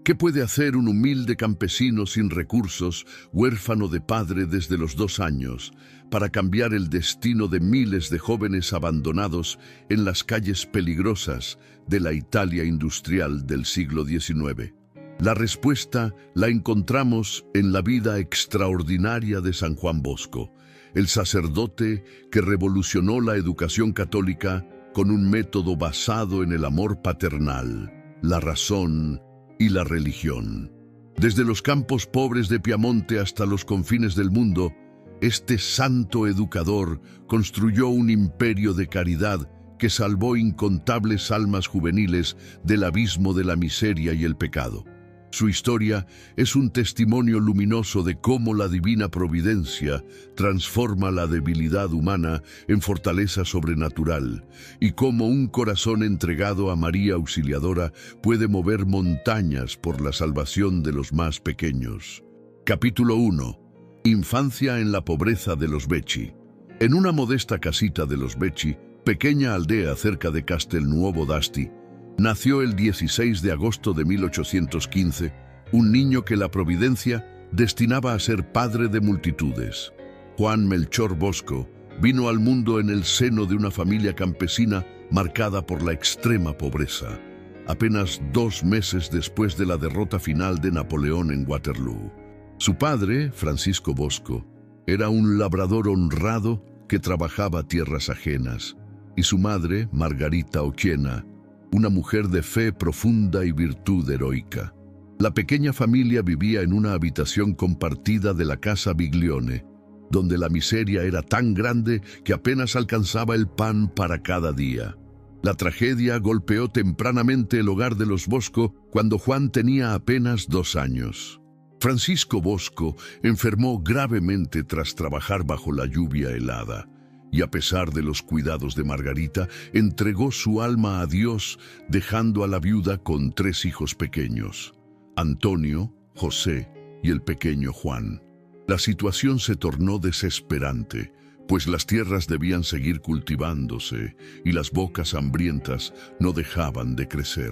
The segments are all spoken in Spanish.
¿Qué puede hacer un humilde campesino sin recursos, huérfano de padre desde los 2 años, para cambiar el destino de miles de jóvenes abandonados en las calles peligrosas de la Italia industrial del siglo XIX? La respuesta la encontramos en la vida extraordinaria de San Juan Bosco, el sacerdote que revolucionó la educación católica con un método basado en el amor paternal, la razón y la religión. Desde los campos pobres de Piamonte hasta los confines del mundo, este santo educador construyó un imperio de caridad que salvó incontables almas juveniles del abismo de la miseria y el pecado. Su historia es un testimonio luminoso de cómo la divina providencia transforma la debilidad humana en fortaleza sobrenatural y cómo un corazón entregado a María Auxiliadora puede mover montañas por la salvación de los más pequeños. Capítulo 1. Infancia en la pobreza de los Becci. En una modesta casita de los Becci, pequeña aldea cerca de Castelnuovo d'Asti, nació el 16 de agosto de 1815, un niño que la providencia destinaba a ser padre de multitudes. Juan Melchor Bosco vino al mundo en el seno de una familia campesina marcada por la extrema pobreza, apenas 2 meses después de la derrota final de Napoleón en Waterloo. Su padre, Francisco Bosco, era un labrador honrado que trabajaba tierras ajenas, y su madre, Margarita Occhiena, una mujer de fe profunda y virtud heroica. La pequeña familia vivía en una habitación compartida de la casa Biglione, donde la miseria era tan grande que apenas alcanzaba el pan para cada día. La tragedia golpeó tempranamente el hogar de los Bosco cuando Juan tenía apenas 2 años. Francisco Bosco enfermó gravemente tras trabajar bajo la lluvia helada, y a pesar de los cuidados de Margarita, entregó su alma a Dios, dejando a la viuda con 3 hijos pequeños: Antonio, José y el pequeño Juan. La situación se tornó desesperante, pues las tierras debían seguir cultivándose y las bocas hambrientas no dejaban de crecer.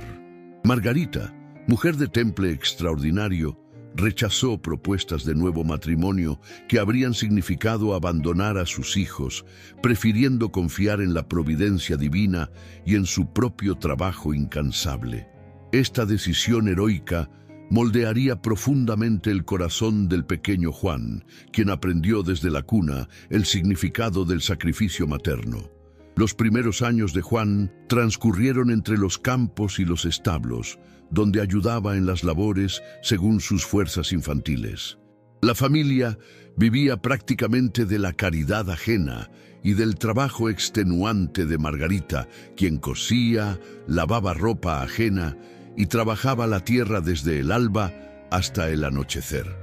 Margarita, mujer de temple extraordinario, rechazó propuestas de nuevo matrimonio que habrían significado abandonar a sus hijos, prefiriendo confiar en la providencia divina y en su propio trabajo incansable. Esta decisión heroica moldearía profundamente el corazón del pequeño Juan, quien aprendió desde la cuna el significado del sacrificio materno. Los primeros años de Juan transcurrieron entre los campos y los establos, donde ayudaba en las labores según sus fuerzas infantiles. La familia vivía prácticamente de la caridad ajena y del trabajo extenuante de Margarita, quien cosía, lavaba ropa ajena y trabajaba la tierra desde el alba hasta el anochecer.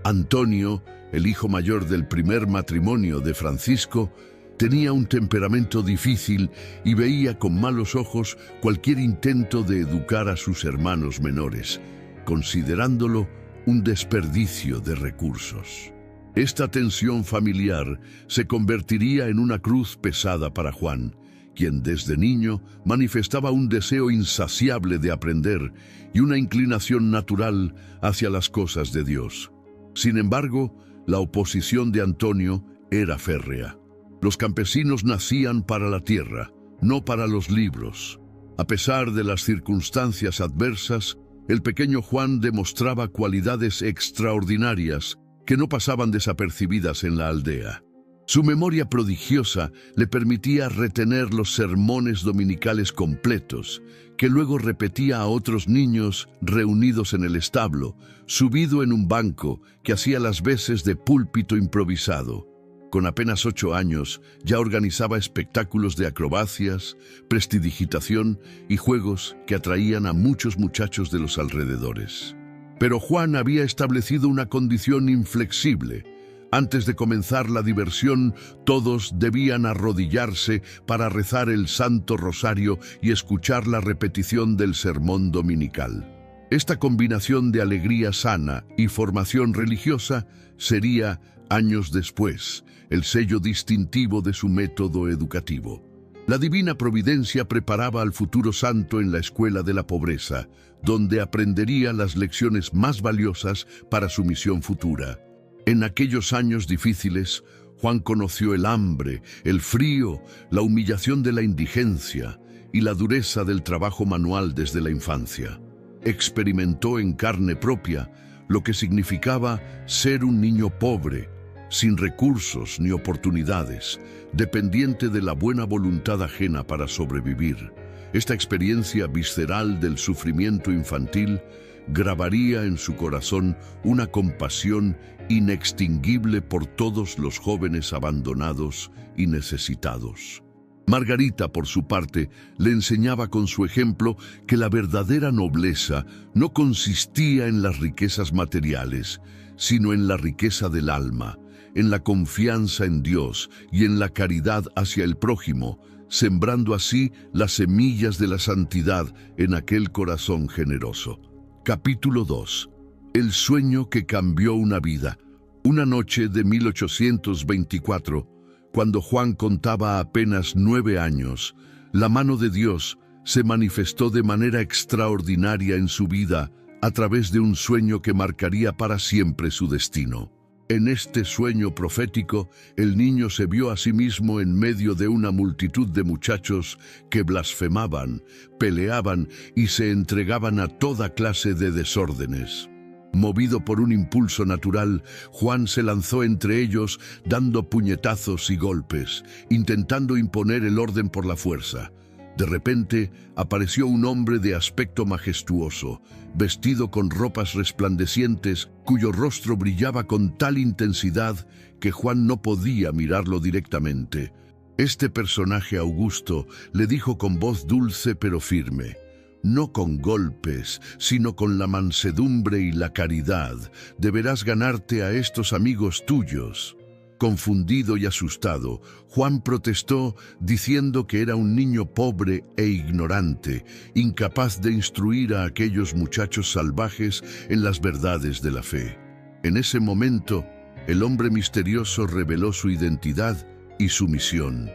Antonio, el hijo mayor del primer matrimonio de Francisco, tenía un temperamento difícil y veía con malos ojos cualquier intento de educar a sus hermanos menores, considerándolo un desperdicio de recursos. Esta tensión familiar se convertiría en una cruz pesada para Juan, quien desde niño manifestaba un deseo insaciable de aprender y una inclinación natural hacia las cosas de Dios. Sin embargo, la oposición de Antonio era férrea. Los campesinos nacían para la tierra, no para los libros. A pesar de las circunstancias adversas, el pequeño Juan demostraba cualidades extraordinarias que no pasaban desapercibidas en la aldea. Su memoria prodigiosa le permitía retener los sermones dominicales completos, que luego repetía a otros niños reunidos en el establo, subido en un banco que hacía las veces de púlpito improvisado. Con apenas 8 años, ya organizaba espectáculos de acrobacias, prestidigitación y juegos que atraían a muchos muchachos de los alrededores. Pero Juan había establecido una condición inflexible. Antes de comenzar la diversión, todos debían arrodillarse para rezar el Santo Rosario y escuchar la repetición del sermón dominical. Esta combinación de alegría sana y formación religiosa sería, años después, el sello distintivo de su método educativo. La divina providencia preparaba al futuro santo en la escuela de la pobreza, donde aprendería las lecciones más valiosas para su misión futura. En aquellos años difíciles, Juan conoció el hambre, el frío, la humillación de la indigencia y la dureza del trabajo manual desde la infancia. Experimentó en carne propia lo que significaba ser un niño pobre, sin recursos ni oportunidades, dependiente de la buena voluntad ajena para sobrevivir. Esta experiencia visceral del sufrimiento infantil grabaría en su corazón una compasión inextinguible por todos los jóvenes abandonados y necesitados. Margarita, por su parte, le enseñaba con su ejemplo que la verdadera nobleza no consistía en las riquezas materiales, sino en la riqueza del alma, en la confianza en Dios y en la caridad hacia el prójimo, sembrando así las semillas de la santidad en aquel corazón generoso. Capítulo 2. El sueño que cambió una vida. Una noche de 1824, cuando Juan contaba apenas 9 años, la mano de Dios se manifestó de manera extraordinaria en su vida a través de un sueño que marcaría para siempre su destino. En este sueño profético, el niño se vio a sí mismo en medio de una multitud de muchachos que blasfemaban, peleaban y se entregaban a toda clase de desórdenes. Movido por un impulso natural, Juan se lanzó entre ellos dando puñetazos y golpes, intentando imponer el orden por la fuerza. De repente apareció un hombre de aspecto majestuoso, vestido con ropas resplandecientes, cuyo rostro brillaba con tal intensidad que Juan no podía mirarlo directamente. Este personaje augusto le dijo con voz dulce pero firme: no con golpes, sino con la mansedumbre y la caridad, deberás ganarte a estos amigos tuyos. Confundido y asustado, Juan protestó diciendo que era un niño pobre e ignorante, incapaz de instruir a aquellos muchachos salvajes en las verdades de la fe. En ese momento, el hombre misterioso reveló su identidad y su misión.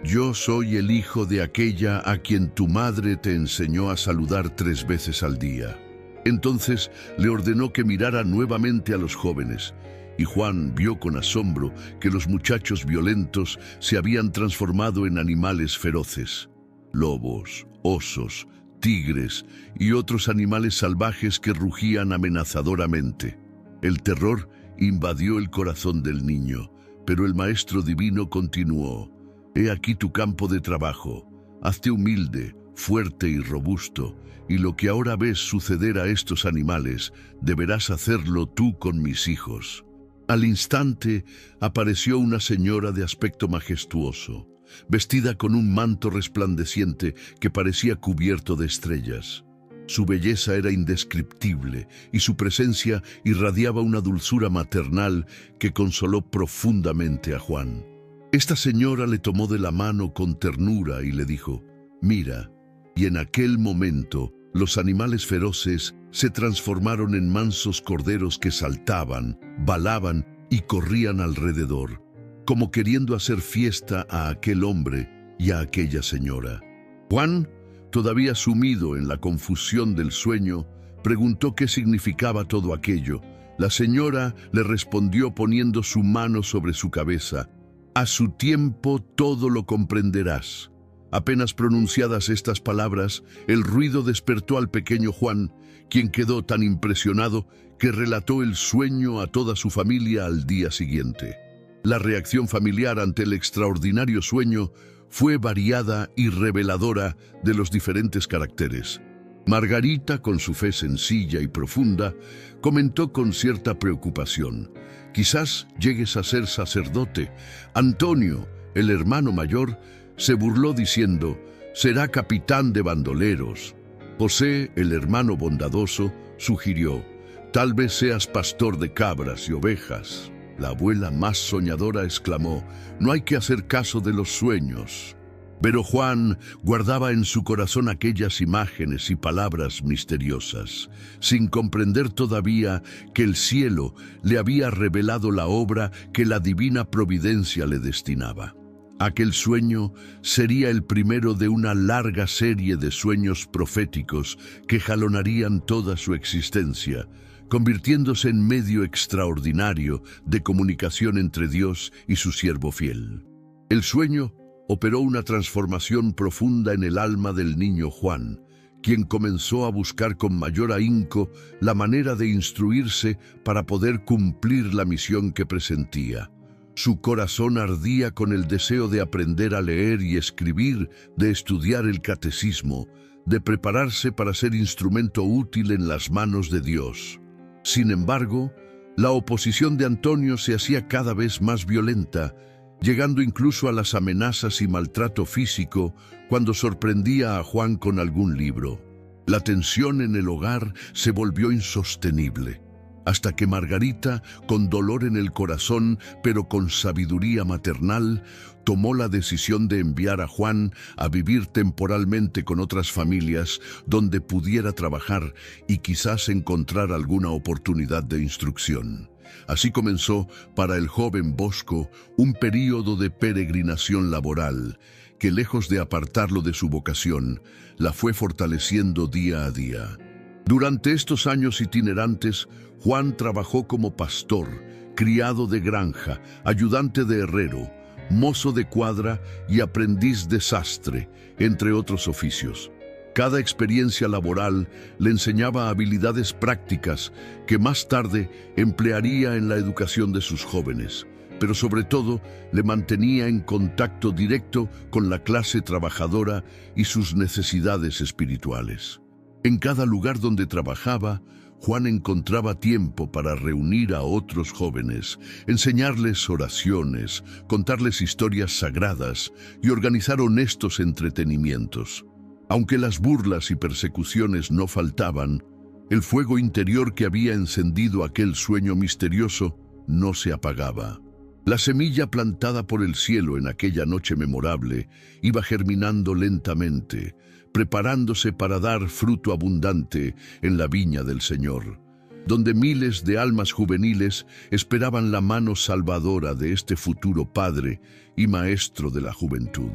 Yo soy el hijo de aquella a quien tu madre te enseñó a saludar 3 veces al día. Entonces le ordenó que mirara nuevamente a los jóvenes, y Juan vio con asombro que los muchachos violentos se habían transformado en animales feroces. Lobos, osos, tigres y otros animales salvajes que rugían amenazadoramente. El terror invadió el corazón del niño, pero el Maestro Divino continuó: «He aquí tu campo de trabajo. Hazte humilde, fuerte y robusto, y lo que ahora ves suceder a estos animales, deberás hacerlo tú con mis hijos». Al instante apareció una señora de aspecto majestuoso, vestida con un manto resplandeciente que parecía cubierto de estrellas. Su belleza era indescriptible y su presencia irradiaba una dulzura maternal que consoló profundamente a Juan. Esta señora le tomó de la mano con ternura y le dijo: «Mira». Y en aquel momento los animales feroces se transformaron en mansos corderos que saltaban, balaban y corrían alrededor, como queriendo hacer fiesta a aquel hombre y a aquella señora. Juan, todavía sumido en la confusión del sueño, preguntó qué significaba todo aquello. La señora le respondió poniendo su mano sobre su cabeza: «A su tiempo todo lo comprenderás». Apenas pronunciadas estas palabras, el ruido despertó al pequeño Juan, quien quedó tan impresionado que relató el sueño a toda su familia al día siguiente. La reacción familiar ante el extraordinario sueño fue variada y reveladora de los diferentes caracteres. Margarita, con su fe sencilla y profunda, comentó con cierta preocupación: «Quizás llegues a ser sacerdote». Antonio, el hermano mayor, se burló diciendo: «Será capitán de bandoleros». José, el hermano bondadoso, sugirió: «Tal vez seas pastor de cabras y ovejas». La abuela más soñadora exclamó: «No hay que hacer caso de los sueños». Pero Juan guardaba en su corazón aquellas imágenes y palabras misteriosas, sin comprender todavía que el cielo le había revelado la obra que la divina providencia le destinaba. Aquel sueño sería el primero de una larga serie de sueños proféticos que jalonarían toda su existencia, convirtiéndose en medio extraordinario de comunicación entre Dios y su siervo fiel. El sueño operó una transformación profunda en el alma del niño Juan, quien comenzó a buscar con mayor ahínco la manera de instruirse para poder cumplir la misión que presentía. Su corazón ardía con el deseo de aprender a leer y escribir, de estudiar el catecismo, de prepararse para ser instrumento útil en las manos de Dios. Sin embargo, la oposición de Antonio se hacía cada vez más violenta, llegando incluso a las amenazas y maltrato físico cuando sorprendía a Juan con algún libro. La tensión en el hogar se volvió insostenible, hasta que Margarita, con dolor en el corazón, pero con sabiduría maternal, tomó la decisión de enviar a Juan a vivir temporalmente con otras familias donde pudiera trabajar y quizás encontrar alguna oportunidad de instrucción. Así comenzó para el joven Bosco un período de peregrinación laboral que, lejos de apartarlo de su vocación, la fue fortaleciendo día a día. Durante estos años itinerantes, Juan trabajó como pastor, criado de granja, ayudante de herrero, mozo de cuadra y aprendiz de sastre, entre otros oficios. Cada experiencia laboral le enseñaba habilidades prácticas que más tarde emplearía en la educación de sus jóvenes, pero sobre todo le mantenía en contacto directo con la clase trabajadora y sus necesidades espirituales. En cada lugar donde trabajaba, Juan encontraba tiempo para reunir a otros jóvenes, enseñarles oraciones, contarles historias sagradas y organizar honestos entretenimientos. Aunque las burlas y persecuciones no faltaban, el fuego interior que había encendido aquel sueño misterioso no se apagaba. La semilla plantada por el cielo en aquella noche memorable iba germinando lentamente, preparándose para dar fruto abundante en la viña del Señor, donde miles de almas juveniles esperaban la mano salvadora de este futuro Padre y Maestro de la juventud.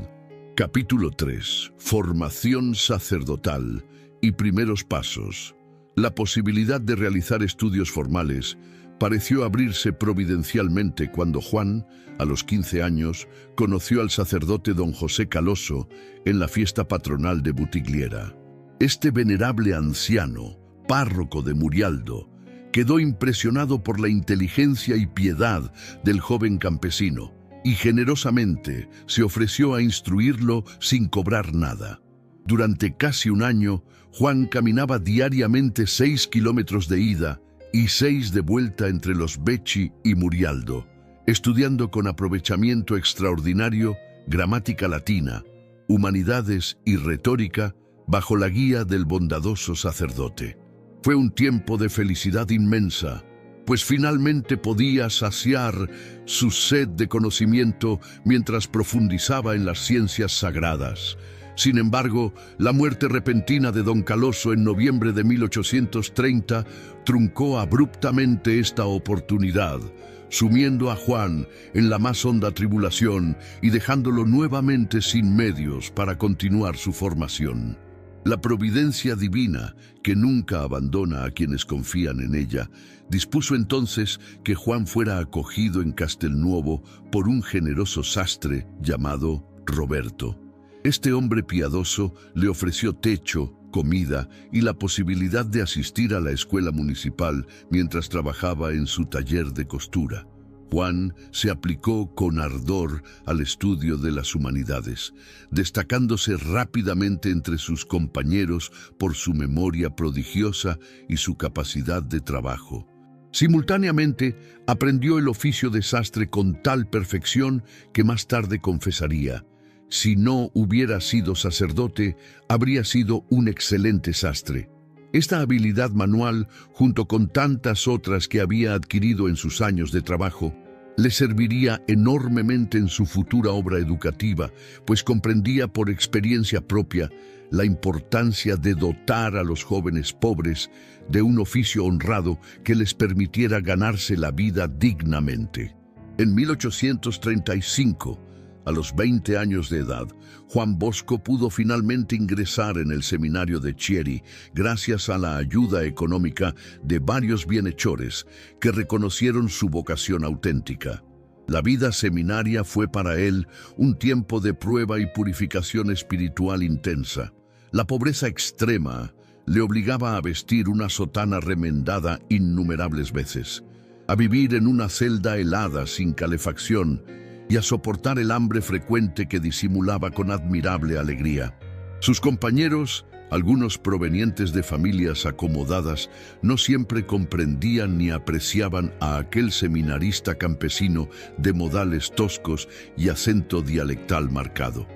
Capítulo 3. Formación sacerdotal y primeros pasos. La posibilidad de realizar estudios formales pareció abrirse providencialmente cuando Juan, a los 15 años, conoció al sacerdote don José Caloso en la fiesta patronal de Butigliera. Este venerable anciano, párroco de Murialdo, quedó impresionado por la inteligencia y piedad del joven campesino y generosamente se ofreció a instruirlo sin cobrar nada. Durante casi un año, Juan caminaba diariamente 6 kilómetros de ida y 6 de vuelta entre los Becchi y Murialdo, estudiando con aprovechamiento extraordinario gramática latina, humanidades y retórica bajo la guía del bondadoso sacerdote. Fue un tiempo de felicidad inmensa, pues finalmente podía saciar su sed de conocimiento mientras profundizaba en las ciencias sagradas. Sin embargo, la muerte repentina de don Caloso en noviembre de 1830 truncó abruptamente esta oportunidad, sumiendo a Juan en la más honda tribulación y dejándolo nuevamente sin medios para continuar su formación. La providencia divina, que nunca abandona a quienes confían en ella, dispuso entonces que Juan fuera acogido en Castelnuovo por un generoso sastre llamado Roberto. Este hombre piadoso le ofreció techo, comida y la posibilidad de asistir a la escuela municipal mientras trabajaba en su taller de costura. Juan se aplicó con ardor al estudio de las humanidades, destacándose rápidamente entre sus compañeros por su memoria prodigiosa y su capacidad de trabajo. Simultáneamente, aprendió el oficio de sastre con tal perfección que más tarde confesaría: si no hubiera sido sacerdote, habría sido un excelente sastre. Esta habilidad manual, junto con tantas otras que había adquirido en sus años de trabajo, le serviría enormemente en su futura obra educativa, pues comprendía por experiencia propia la importancia de dotar a los jóvenes pobres de un oficio honrado que les permitiera ganarse la vida dignamente. En 1835, A los 20 años de edad, Juan Bosco pudo finalmente ingresar en el seminario de Chieri gracias a la ayuda económica de varios bienhechores que reconocieron su vocación auténtica. La vida seminaria fue para él un tiempo de prueba y purificación espiritual intensa. La pobreza extrema le obligaba a vestir una sotana remendada innumerables veces, a vivir en una celda helada sin calefacción y a soportar el hambre frecuente que disimulaba con admirable alegría. Sus compañeros, algunos provenientes de familias acomodadas, no siempre comprendían ni apreciaban a aquel seminarista campesino de modales toscos y acento dialectal marcado.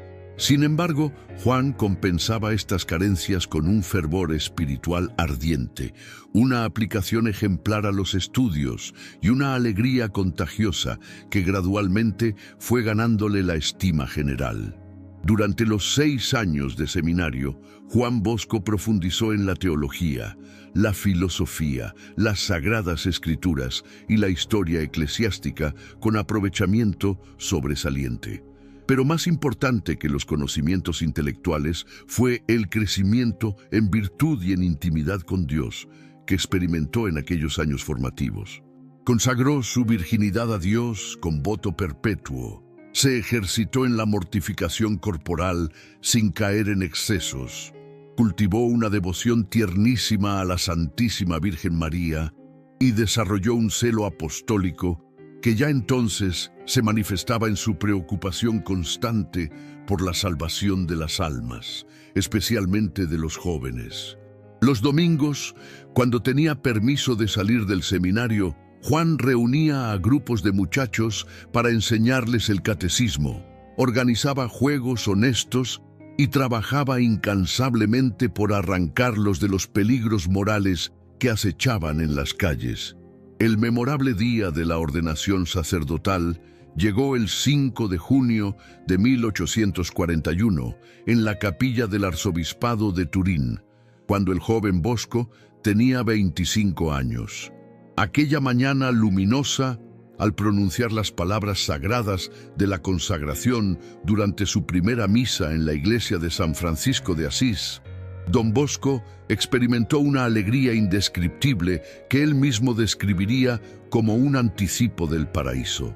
Sin embargo, Juan compensaba estas carencias con un fervor espiritual ardiente, una aplicación ejemplar a los estudios y una alegría contagiosa que gradualmente fue ganándole la estima general. Durante los 6 años de seminario, Juan Bosco profundizó en la teología, la filosofía, las sagradas escrituras y la historia eclesiástica con aprovechamiento sobresaliente. Pero más importante que los conocimientos intelectuales fue el crecimiento en virtud y en intimidad con Dios que experimentó en aquellos años formativos. Consagró su virginidad a Dios con voto perpetuo. Se ejercitó en la mortificación corporal sin caer en excesos. Cultivó una devoción tiernísima a la Santísima Virgen María y desarrolló un celo apostólico que ya entonces se manifestaba en su preocupación constante por la salvación de las almas, especialmente de los jóvenes. Los domingos, cuando tenía permiso de salir del seminario, Juan reunía a grupos de muchachos para enseñarles el catecismo, organizaba juegos honestos y trabajaba incansablemente por arrancarlos de los peligros morales que acechaban en las calles. El memorable día de la ordenación sacerdotal llegó el 5 de junio de 1841 en la capilla del arzobispado de Turín, cuando el joven Bosco tenía 25 años. Aquella mañana luminosa, al pronunciar las palabras sagradas de la consagración durante su primera misa en la iglesia de San Francisco de Asís, Don Bosco experimentó una alegría indescriptible que él mismo describiría como un anticipo del paraíso.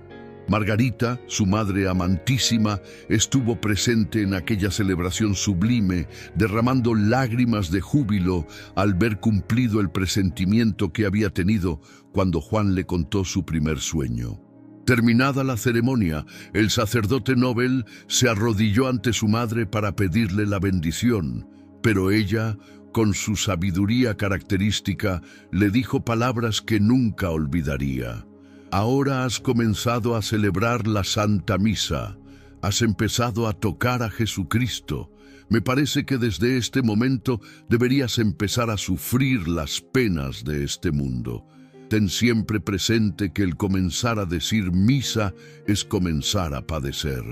Margarita, su madre amantísima, estuvo presente en aquella celebración sublime, derramando lágrimas de júbilo al ver cumplido el presentimiento que había tenido cuando Juan le contó su primer sueño. Terminada la ceremonia, el sacerdote Nobel se arrodilló ante su madre para pedirle la bendición, pero ella, con su sabiduría característica, le dijo palabras que nunca olvidaría. Ahora has comenzado a celebrar la Santa Misa, has empezado a tocar a Jesucristo. Me parece que desde este momento deberías empezar a sufrir las penas de este mundo. Ten siempre presente que el comenzar a decir misa es comenzar a padecer.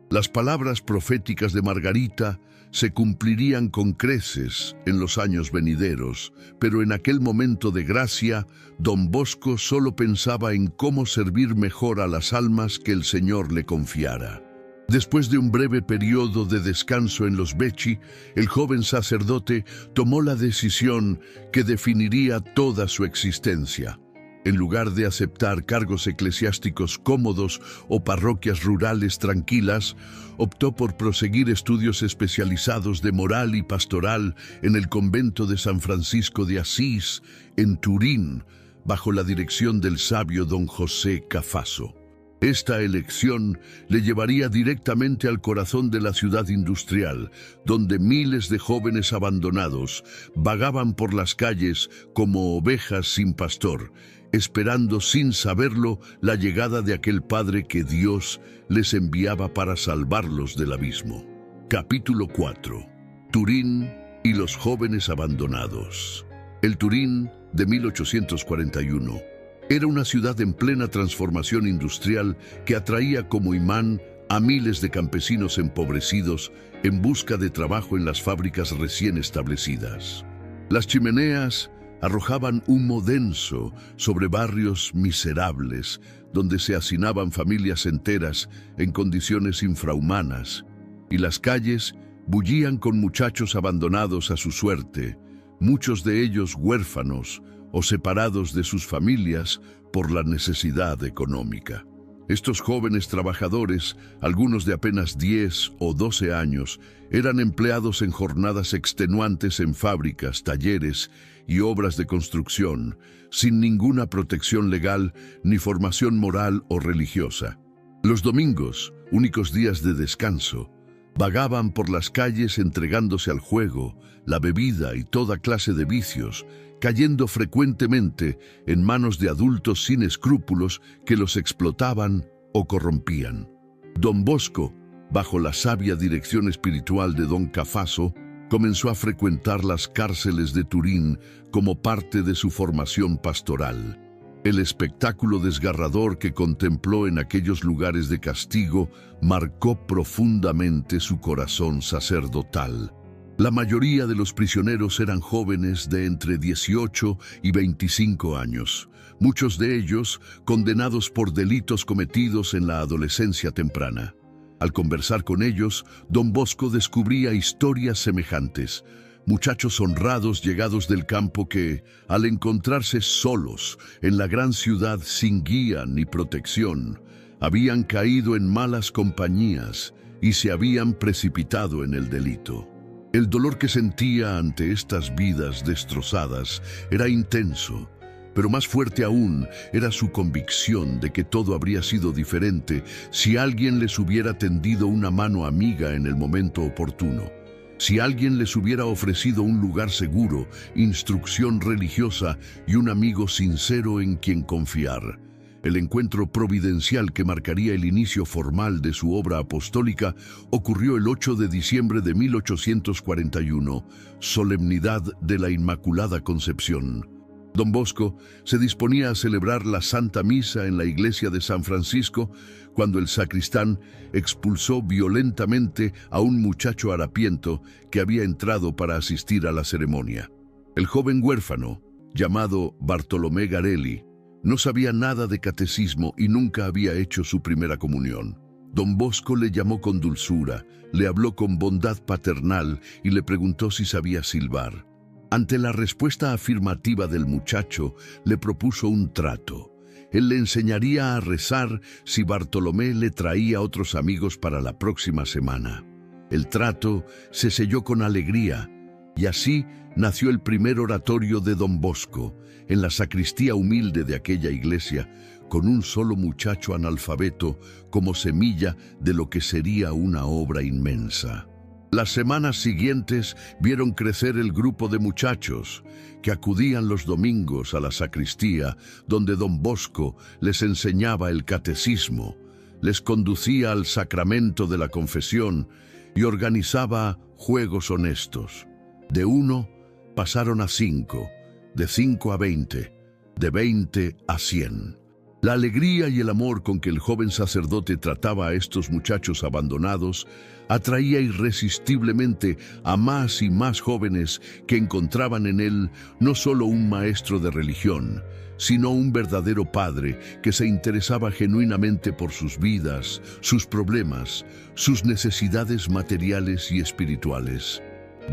Las palabras proféticas de Margarita se cumplirían con creces en los años venideros, pero en aquel momento de gracia, Don Bosco solo pensaba en cómo servir mejor a las almas que el Señor le confiara. Después de un breve periodo de descanso en los Becchi, el joven sacerdote tomó la decisión que definiría toda su existencia. En lugar de aceptar cargos eclesiásticos cómodos o parroquias rurales tranquilas, optó por proseguir estudios especializados de moral y pastoral en el convento de San Francisco de Asís, en Turín, bajo la dirección del sabio don José Cafaso. Esta elección le llevaría directamente al corazón de la ciudad industrial, donde miles de jóvenes abandonados vagaban por las calles como ovejas sin pastor, esperando sin saberlo la llegada de aquel Padre que Dios les enviaba para salvarlos del abismo. Capítulo 4. Turín y los jóvenes abandonados. El Turín de 1841 era una ciudad en plena transformación industrial que atraía como imán a miles de campesinos empobrecidos en busca de trabajo en las fábricas recién establecidas. Las chimeneas arrojaban humo denso sobre barrios miserables, donde se hacinaban familias enteras en condiciones infrahumanas, y las calles bullían con muchachos abandonados a su suerte, muchos de ellos huérfanos o separados de sus familias por la necesidad económica. Estos jóvenes trabajadores, algunos de apenas 10 o 12 años, eran empleados en jornadas extenuantes en fábricas, talleres y obras de construcción, sin ninguna protección legal ni formación moral o religiosa. Los domingos, únicos días de descanso, vagaban por las calles entregándose al juego, la bebida y toda clase de vicios, cayendo frecuentemente en manos de adultos sin escrúpulos que los explotaban o corrompían. Don Bosco, bajo la sabia dirección espiritual de Don Cafaso, comenzó a frecuentar las cárceles de Turín como parte de su formación pastoral. El espectáculo desgarrador que contempló en aquellos lugares de castigo marcó profundamente su corazón sacerdotal. La mayoría de los prisioneros eran jóvenes de entre 18 y 25 años, muchos de ellos condenados por delitos cometidos en la adolescencia temprana. Al conversar con ellos, Don Bosco descubría historias semejantes, muchachos honrados llegados del campo que, al encontrarse solos en la gran ciudad sin guía ni protección, habían caído en malas compañías y se habían precipitado en el delito. El dolor que sentía ante estas vidas destrozadas era intenso, pero más fuerte aún era su convicción de que todo habría sido diferente si alguien les hubiera tendido una mano amiga en el momento oportuno, si alguien les hubiera ofrecido un lugar seguro, instrucción religiosa y un amigo sincero en quien confiar. El encuentro providencial que marcaría el inicio formal de su obra apostólica ocurrió el 8 de diciembre de 1841, solemnidad de la Inmaculada Concepción. Don Bosco se disponía a celebrar la Santa Misa en la iglesia de San Francisco cuando el sacristán expulsó violentamente a un muchacho harapiento que había entrado para asistir a la ceremonia. El joven huérfano, llamado Bartolomé Garelli, no sabía nada de catecismo y nunca había hecho su primera comunión. Don Bosco le llamó con dulzura, le habló con bondad paternal y le preguntó si sabía silbar. Ante la respuesta afirmativa del muchacho, le propuso un trato. Él le enseñaría a rezar si Bartolomé le traía otros amigos para la próxima semana. El trato se selló con alegría, y así nació el primer oratorio de Don Bosco, en la sacristía humilde de aquella iglesia, con un solo muchacho analfabeto como semilla de lo que sería una obra inmensa. Las semanas siguientes vieron crecer el grupo de muchachos que acudían los domingos a la sacristía, donde Don Bosco les enseñaba el catecismo, les conducía al sacramento de la confesión y organizaba juegos honestos. De 1 pasaron a 5, de 5 a 20, de 20 a 100. La alegría y el amor con que el joven sacerdote trataba a estos muchachos abandonados atraía irresistiblemente a más y más jóvenes que encontraban en él no solo un maestro de religión, sino un verdadero padre que se interesaba genuinamente por sus vidas, sus problemas, sus necesidades materiales y espirituales.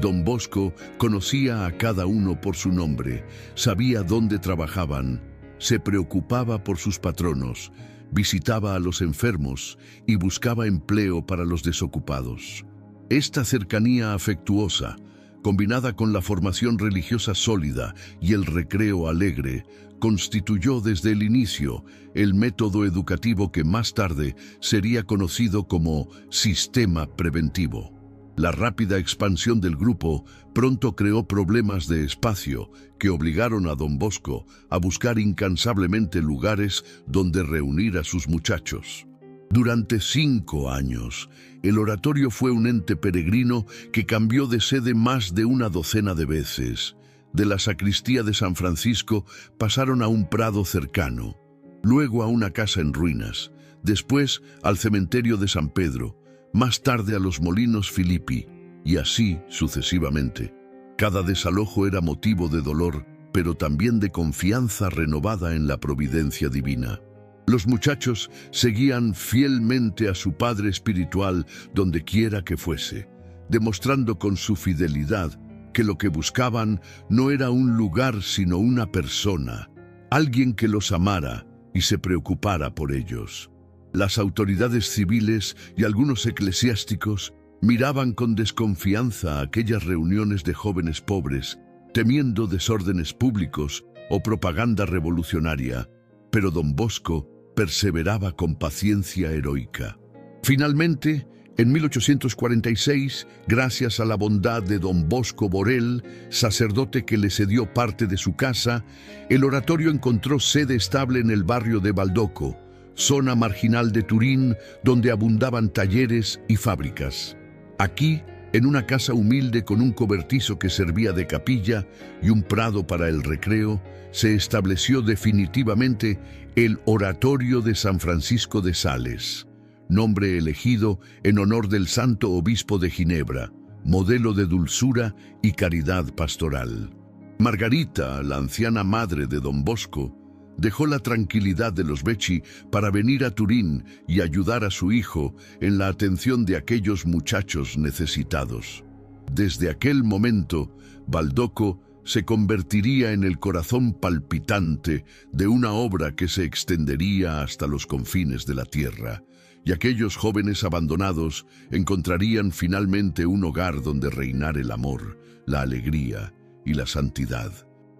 Don Bosco conocía a cada uno por su nombre, sabía dónde trabajaban, se preocupaba por sus patronos, visitaba a los enfermos y buscaba empleo para los desocupados. Esta cercanía afectuosa, combinada con la formación religiosa sólida y el recreo alegre, constituyó desde el inicio el método educativo que más tarde sería conocido como sistema preventivo. La rápida expansión del grupo pronto creó problemas de espacio que obligaron a Don Bosco a buscar incansablemente lugares donde reunir a sus muchachos. Durante 5 años, el oratorio fue un ente peregrino que cambió de sede más de una docena de veces. De la sacristía de San Francisco pasaron a un prado cercano, luego a una casa en ruinas, después al cementerio de San Pedro, más tarde a los Molinos Filippi, y así sucesivamente. Cada desalojo era motivo de dolor, pero también de confianza renovada en la providencia divina. Los muchachos seguían fielmente a su padre espiritual donde quiera que fuese, demostrando con su fidelidad que lo que buscaban no era un lugar sino una persona, alguien que los amara y se preocupara por ellos. Las autoridades civiles y algunos eclesiásticos miraban con desconfianza aquellas reuniones de jóvenes pobres, temiendo desórdenes públicos o propaganda revolucionaria, pero don Bosco perseveraba con paciencia heroica. Finalmente, en 1846, gracias a la bondad de don Bosco Borel, sacerdote que le cedió parte de su casa, el oratorio encontró sede estable en el barrio de Baldoco, zona marginal de Turín, donde abundaban talleres y fábricas. Aquí, en una casa humilde con un cobertizo que servía de capilla y un prado para el recreo, se estableció definitivamente el Oratorio de San Francisco de Sales, nombre elegido en honor del santo obispo de Ginebra, modelo de dulzura y caridad pastoral. Margarita, la anciana madre de don Bosco, dejó la tranquilidad de los Becci para venir a Turín y ayudar a su hijo en la atención de aquellos muchachos necesitados. Desde aquel momento, Baldoco se convertiría en el corazón palpitante de una obra que se extendería hasta los confines de la tierra, y aquellos jóvenes abandonados encontrarían finalmente un hogar donde reinar el amor, la alegría y la santidad.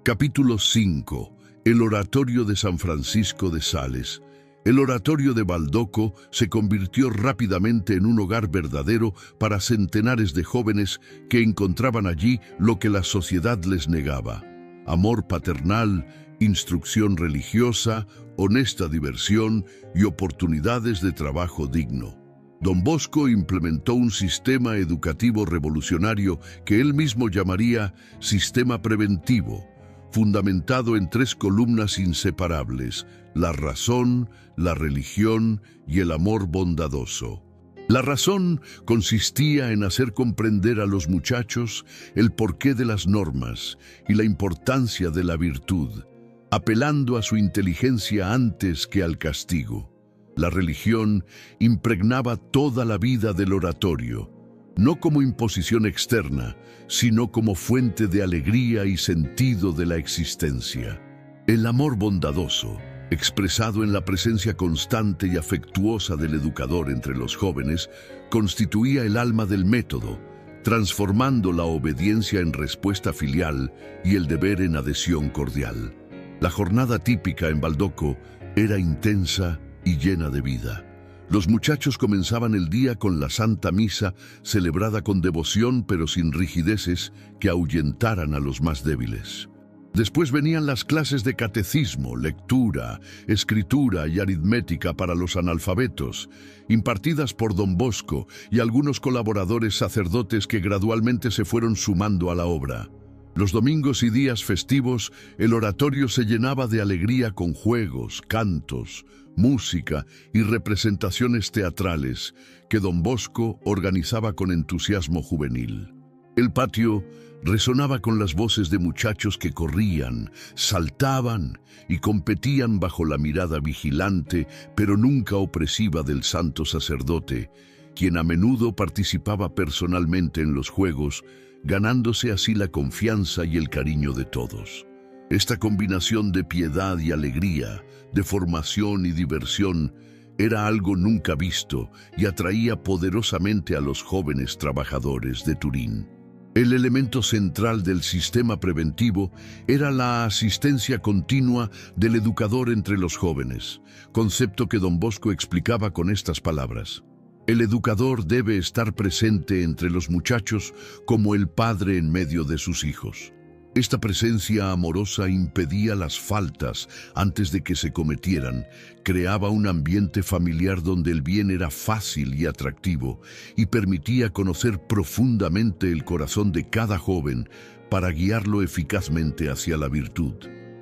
Capítulo 5. El Oratorio de San Francisco de Sales. El Oratorio de Baldoco se convirtió rápidamente en un hogar verdadero para centenares de jóvenes que encontraban allí lo que la sociedad les negaba: amor paternal, instrucción religiosa, honesta diversión y oportunidades de trabajo digno. Don Bosco implementó un sistema educativo revolucionario que él mismo llamaría sistema preventivo, fundamentado en 3 columnas inseparables: la razón, la religión y el amor bondadoso. La razón consistía en hacer comprender a los muchachos el porqué de las normas y la importancia de la virtud, apelando a su inteligencia antes que al castigo. La religión impregnaba toda la vida del oratorio, no como imposición externa, sino como fuente de alegría y sentido de la existencia. El amor bondadoso, expresado en la presencia constante y afectuosa del educador entre los jóvenes, constituía el alma del método, transformando la obediencia en respuesta filial y el deber en adhesión cordial. La jornada típica en Baldoco era intensa y llena de vida. Los muchachos comenzaban el día con la Santa Misa, celebrada con devoción pero sin rigideces que ahuyentaran a los más débiles. Después venían las clases de catecismo, lectura, escritura y aritmética para los analfabetos, impartidas por don Bosco y algunos colaboradores sacerdotes que gradualmente se fueron sumando a la obra. Los domingos y días festivos, el oratorio se llenaba de alegría con juegos, cantos, música y representaciones teatrales que don Bosco organizaba con entusiasmo juvenil. El patio resonaba con las voces de muchachos que corrían, saltaban y competían bajo la mirada vigilante pero nunca opresiva del santo sacerdote, quien a menudo participaba personalmente en los juegos, ganándose así la confianza y el cariño de todos. Esta combinación de piedad y alegría, de formación y diversión, era algo nunca visto y atraía poderosamente a los jóvenes trabajadores de Turín. El elemento central del sistema preventivo era la asistencia continua del educador entre los jóvenes, concepto que don Bosco explicaba con estas palabras: el educador debe estar presente entre los muchachos como el padre en medio de sus hijos. Esta presencia amorosa impedía las faltas antes de que se cometieran, creaba un ambiente familiar donde el bien era fácil y atractivo y permitía conocer profundamente el corazón de cada joven para guiarlo eficazmente hacia la virtud.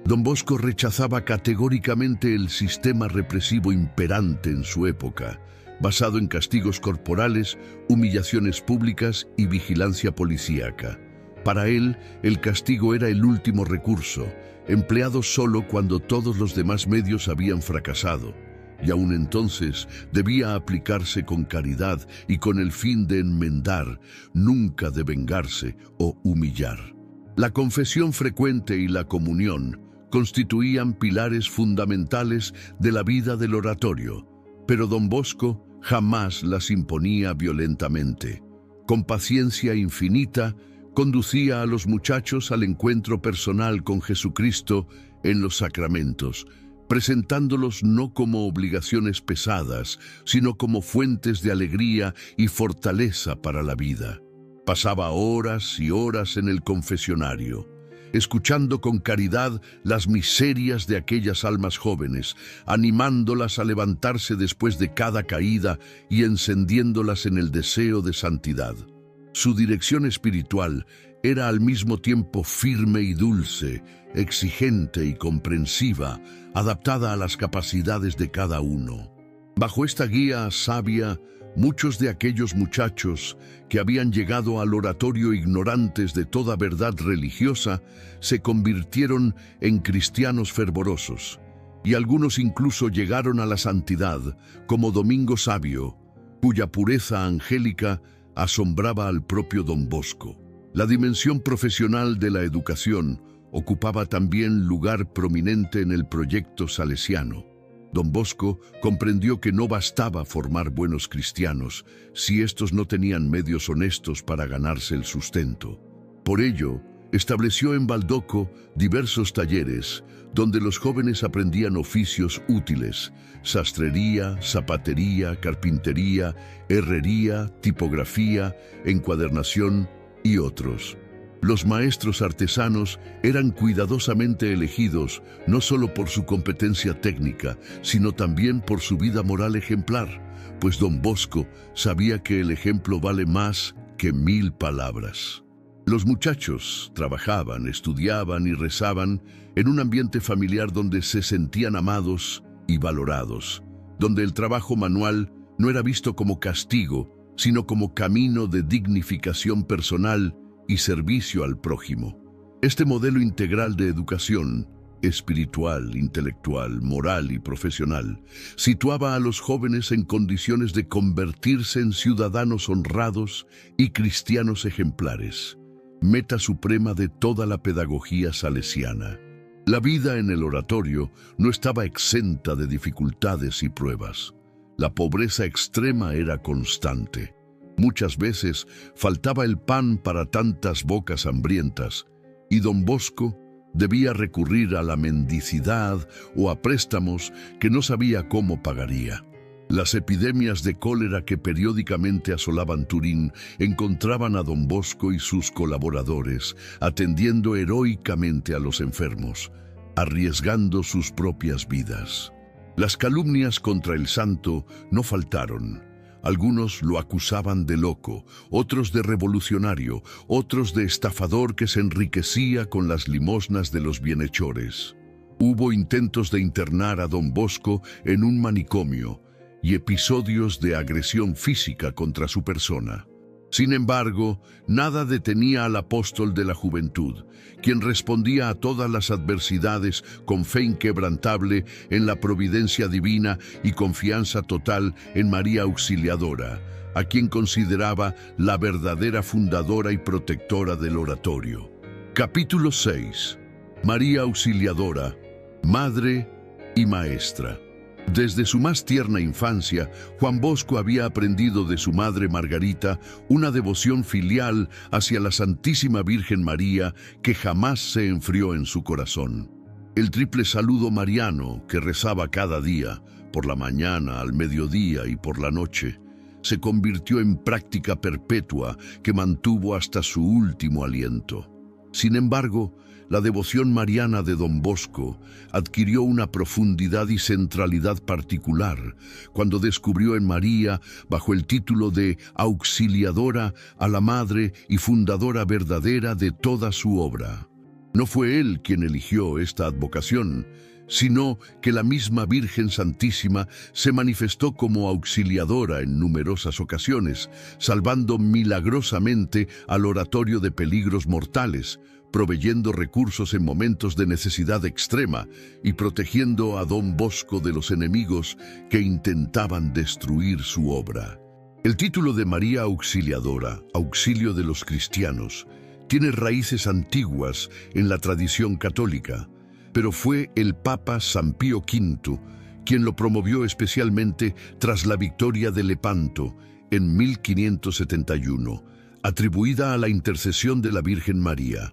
Don Bosco rechazaba categóricamente el sistema represivo imperante en su época, basado en castigos corporales, humillaciones públicas y vigilancia policíaca. Para él, el castigo era el último recurso, empleado solo cuando todos los demás medios habían fracasado, y aún entonces debía aplicarse con caridad y con el fin de enmendar, nunca de vengarse o humillar. La confesión frecuente y la comunión constituían pilares fundamentales de la vida del oratorio, pero don Bosco jamás las imponía violentamente. Con paciencia infinita, conducía a los muchachos al encuentro personal con Jesucristo en los sacramentos, presentándolos no como obligaciones pesadas, sino como fuentes de alegría y fortaleza para la vida. Pasaba horas y horas en el confesionario, escuchando con caridad las miserias de aquellas almas jóvenes, animándolas a levantarse después de cada caída y encendiéndolas en el deseo de santidad. Su dirección espiritual era al mismo tiempo firme y dulce, exigente y comprensiva, adaptada a las capacidades de cada uno. Bajo esta guía sabia, muchos de aquellos muchachos que habían llegado al oratorio ignorantes de toda verdad religiosa se convirtieron en cristianos fervorosos, y algunos incluso llegaron a la santidad, como Domingo Sabio, cuya pureza angélica asombraba al propio don Bosco. La dimensión profesional de la educación ocupaba también lugar prominente en el proyecto salesiano. Don Bosco comprendió que no bastaba formar buenos cristianos si estos no tenían medios honestos para ganarse el sustento. Por ello, estableció en Baldoco diversos talleres donde los jóvenes aprendían oficios útiles: sastrería, zapatería, carpintería, herrería, tipografía, encuadernación y otros. Los maestros artesanos eran cuidadosamente elegidos no solo por su competencia técnica, sino también por su vida moral ejemplar, pues don Bosco sabía que el ejemplo vale más que 1000 palabras. Los muchachos trabajaban, estudiaban y rezaban en un ambiente familiar donde se sentían amados y valorados, donde el trabajo manual no era visto como castigo, sino como camino de dignificación personal y servicio al prójimo. Este modelo integral de educación, espiritual, intelectual, moral y profesional, situaba a los jóvenes en condiciones de convertirse en ciudadanos honrados y cristianos ejemplares, meta suprema de toda la pedagogía salesiana. La vida en el oratorio no estaba exenta de dificultades y pruebas. La pobreza extrema era constante. Muchas veces faltaba el pan para tantas bocas hambrientas, y don Bosco debía recurrir a la mendicidad o a préstamos que no sabía cómo pagaría. Las epidemias de cólera que periódicamente asolaban Turín encontraban a don Bosco y sus colaboradores atendiendo heroicamente a los enfermos, arriesgando sus propias vidas. Las calumnias contra el santo no faltaron. Algunos lo acusaban de loco, otros de revolucionario, otros de estafador que se enriquecía con las limosnas de los bienhechores. Hubo intentos de internar a don Bosco en un manicomio y episodios de agresión física contra su persona. Sin embargo, nada detenía al apóstol de la juventud, quien respondía a todas las adversidades con fe inquebrantable en la providencia divina y confianza total en María Auxiliadora, a quien consideraba la verdadera fundadora y protectora del oratorio. Capítulo 6. María Auxiliadora, Madre y Maestra. Desde su más tierna infancia, Juan Bosco había aprendido de su madre Margarita una devoción filial hacia la Santísima Virgen María que jamás se enfrió en su corazón. El triple saludo mariano que rezaba cada día, por la mañana, al mediodía y por la noche, se convirtió en práctica perpetua que mantuvo hasta su último aliento. Sin embargo, la devoción mariana de don Bosco adquirió una profundidad y centralidad particular cuando descubrió en María, bajo el título de Auxiliadora, a la madre y fundadora verdadera de toda su obra. No fue él quien eligió esta advocación, sino que la misma Virgen Santísima se manifestó como auxiliadora en numerosas ocasiones, salvando milagrosamente al oratorio de peligros mortales, proveyendo recursos en momentos de necesidad extrema y protegiendo a Don Bosco de los enemigos que intentaban destruir su obra. El título de María Auxiliadora, auxilio de los cristianos, tiene raíces antiguas en la tradición católica, pero fue el Papa San Pío V quien lo promovió especialmente tras la victoria de Lepanto en 1571, atribuida a la intercesión de la Virgen María.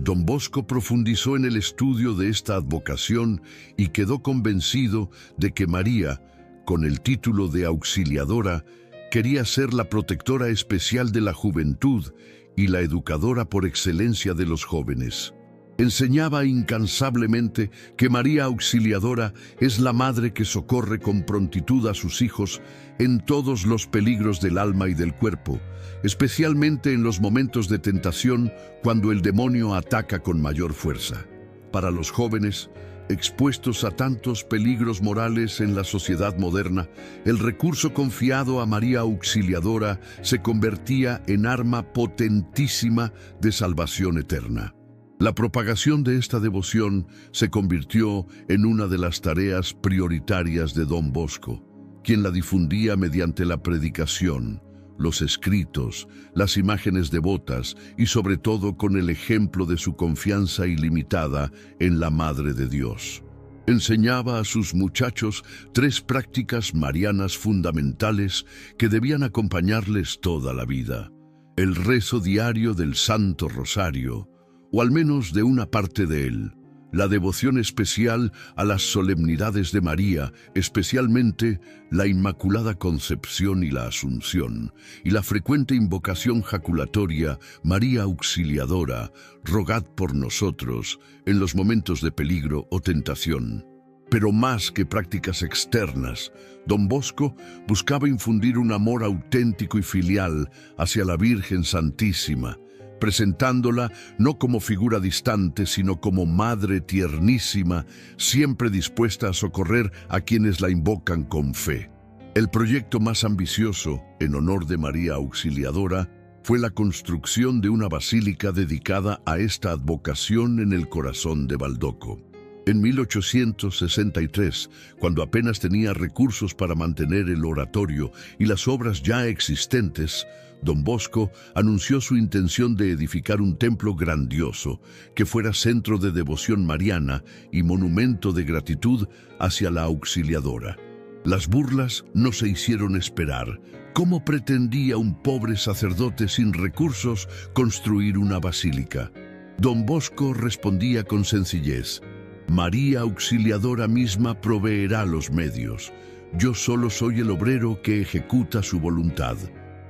Don Bosco profundizó en el estudio de esta advocación y quedó convencido de que María, con el título de auxiliadora, quería ser la protectora especial de la juventud y la educadora por excelencia de los jóvenes. Enseñaba incansablemente que María Auxiliadora es la madre que socorre con prontitud a sus hijos en todos los peligros del alma y del cuerpo, especialmente en los momentos de tentación cuando el demonio ataca con mayor fuerza. Para los jóvenes, expuestos a tantos peligros morales en la sociedad moderna, el recurso confiado a María Auxiliadora se convertía en arma potentísima de salvación eterna. La propagación de esta devoción se convirtió en una de las tareas prioritarias de Don Bosco, quien la difundía mediante la predicación, los escritos, las imágenes devotas y sobre todo con el ejemplo de su confianza ilimitada en la Madre de Dios. Enseñaba a sus muchachos 3 prácticas marianas fundamentales que debían acompañarles toda la vida: el rezo diario del Santo Rosario, o al menos de una parte de él, la devoción especial a las solemnidades de María, especialmente la Inmaculada Concepción y la Asunción, y la frecuente invocación jaculatoria María Auxiliadora, rogad por nosotros en los momentos de peligro o tentación. Pero más que prácticas externas, Don Bosco buscaba infundir un amor auténtico y filial hacia la Virgen Santísima, presentándola no como figura distante, sino como madre tiernísima, siempre dispuesta a socorrer a quienes la invocan con fe. El proyecto más ambicioso, en honor de María Auxiliadora, fue la construcción de una basílica dedicada a esta advocación en el corazón de Baldoco. En 1863, cuando apenas tenía recursos para mantener el oratorio y las obras ya existentes, Don Bosco anunció su intención de edificar un templo grandioso que fuera centro de devoción mariana y monumento de gratitud hacia la Auxiliadora. Las burlas no se hicieron esperar. ¿Cómo pretendía un pobre sacerdote sin recursos construir una basílica? Don Bosco respondía con sencillez: María Auxiliadora misma proveerá los medios. Yo solo soy el obrero que ejecuta su voluntad.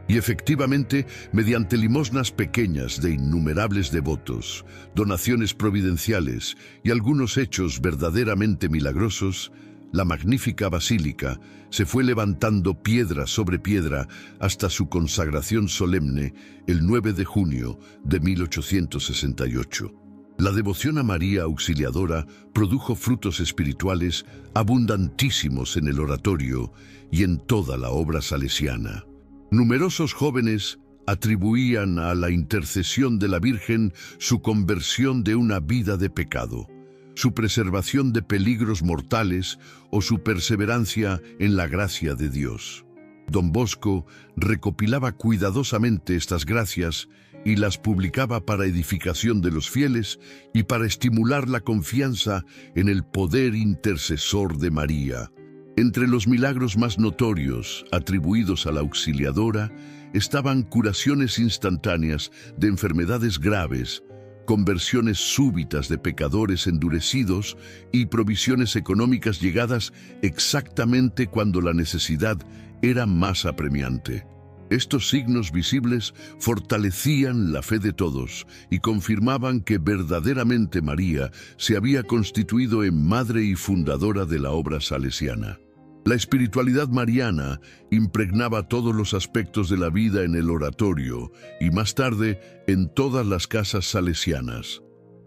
Y efectivamente, mediante limosnas pequeñas de innumerables devotos, donaciones providenciales y algunos hechos verdaderamente milagrosos, la magnífica basílica se fue levantando piedra sobre piedra hasta su consagración solemne el 9 de junio de 1868. La devoción a María Auxiliadora produjo frutos espirituales abundantísimos en el oratorio y en toda la obra salesiana. Numerosos jóvenes atribuían a la intercesión de la Virgen su conversión de una vida de pecado, su preservación de peligros mortales o su perseverancia en la gracia de Dios. Don Bosco recopilaba cuidadosamente estas gracias y las publicaba para edificación de los fieles y para estimular la confianza en el poder intercesor de María. Entre los milagros más notorios atribuidos a la Auxiliadora estaban curaciones instantáneas de enfermedades graves, conversiones súbitas de pecadores endurecidos y provisiones económicas llegadas exactamente cuando la necesidad era más apremiante. Estos signos visibles fortalecían la fe de todos y confirmaban que verdaderamente María se había constituido en madre y fundadora de la obra salesiana. La espiritualidad mariana impregnaba todos los aspectos de la vida en el oratorio y más tarde en todas las casas salesianas.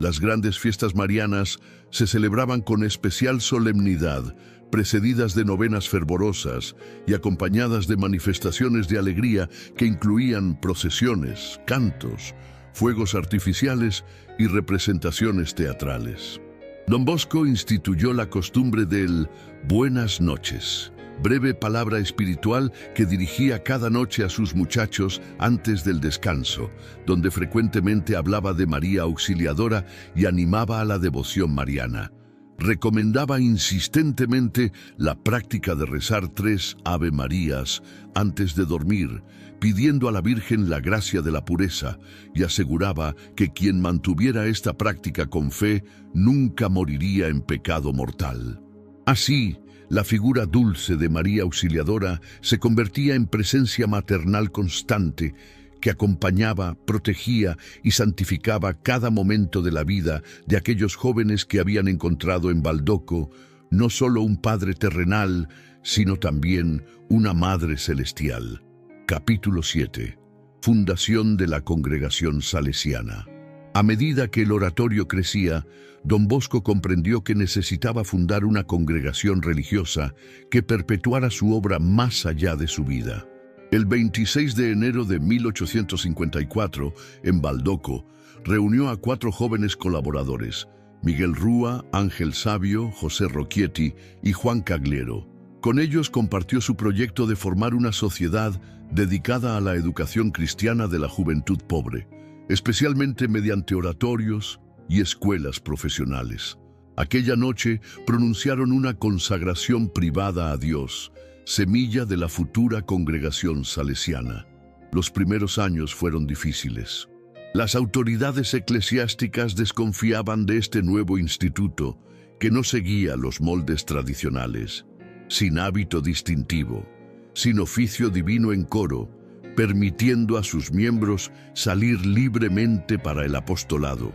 Las grandes fiestas marianas se celebraban con especial solemnidad, precedidas de novenas fervorosas y acompañadas de manifestaciones de alegría que incluían procesiones, cantos, fuegos artificiales y representaciones teatrales. Don Bosco instituyó la costumbre del Buenas noches, breve palabra espiritual que dirigía cada noche a sus muchachos antes del descanso, donde frecuentemente hablaba de María Auxiliadora y animaba a la devoción mariana. Recomendaba insistentemente la práctica de rezar 3 Ave Marías antes de dormir, pidiendo a la Virgen la gracia de la pureza, y aseguraba que quien mantuviera esta práctica con fe nunca moriría en pecado mortal. Así, la figura dulce de María Auxiliadora se convertía en presencia maternal constante que acompañaba, protegía y santificaba cada momento de la vida de aquellos jóvenes que habían encontrado en Baldoco no solo un padre terrenal, sino también una madre celestial. Capítulo 7. Fundación de la Congregación Salesiana. A medida que el oratorio crecía, Don Bosco comprendió que necesitaba fundar una congregación religiosa que perpetuara su obra más allá de su vida. El 26 de enero de 1854, en Baldoco, reunió a 4 jóvenes colaboradores, Miguel Rúa, Ángel Sabio, José Rocchietti y Juan Cagliero. Con ellos compartió su proyecto de formar una sociedad dedicada a la educación cristiana de la juventud pobre, especialmente mediante oratorios y escuelas profesionales. Aquella noche pronunciaron una consagración privada a Dios, semilla de la futura congregación salesiana. Los primeros años fueron difíciles. Las autoridades eclesiásticas desconfiaban de este nuevo instituto, que no seguía los moldes tradicionales, sin hábito distintivo, sin oficio divino en coro, permitiendo a sus miembros salir libremente para el apostolado.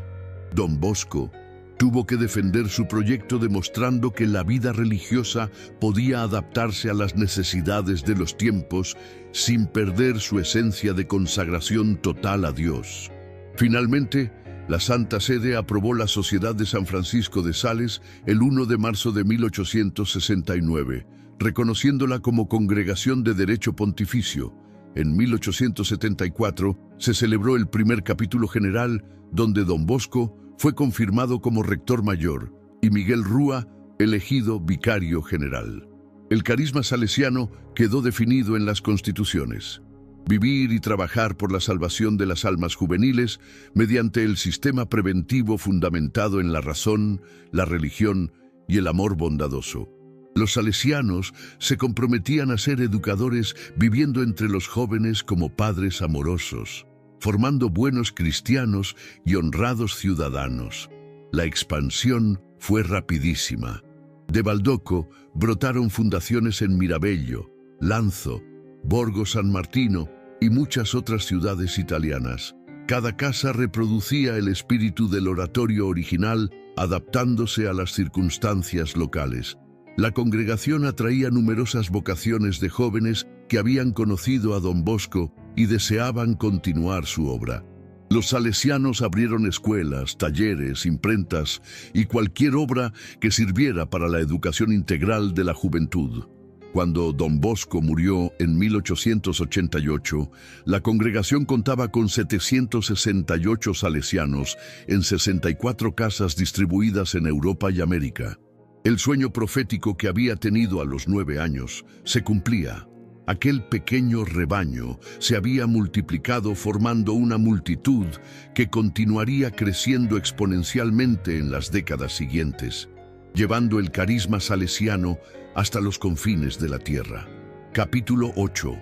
Don Bosco tuvo que defender su proyecto demostrando que la vida religiosa podía adaptarse a las necesidades de los tiempos sin perder su esencia de consagración total a Dios. Finalmente, la Santa Sede aprobó la Sociedad de San Francisco de Sales el 1 de marzo de 1869, reconociéndola como congregación de derecho pontificio. En 1874 se celebró el primer capítulo general, donde Don Bosco fue confirmado como rector mayor y Miguel Rúa elegido vicario general. El carisma salesiano quedó definido en las constituciones: vivir y trabajar por la salvación de las almas juveniles mediante el sistema preventivo fundamentado en la razón, la religión y el amor bondadoso. Los salesianos se comprometían a ser educadores viviendo entre los jóvenes como padres amorosos, formando buenos cristianos y honrados ciudadanos. La expansión fue rapidísima. De Baldoco brotaron fundaciones en Mirabello, Lanzo, Borgo San Martino y muchas otras ciudades italianas. Cada casa reproducía el espíritu del oratorio original, adaptándose a las circunstancias locales. La congregación atraía numerosas vocaciones de jóvenes que habían conocido a Don Bosco y deseaban continuar su obra. Los salesianos abrieron escuelas, talleres, imprentas y cualquier obra que sirviera para la educación integral de la juventud. Cuando Don Bosco murió en 1888, la congregación contaba con 768 salesianos en 64 casas distribuidas en Europa y América. El sueño profético que había tenido a los 9 años se cumplía. Aquel pequeño rebaño se había multiplicado formando una multitud que continuaría creciendo exponencialmente en las décadas siguientes, llevando el carisma salesiano hasta los confines de la tierra. Capítulo 8.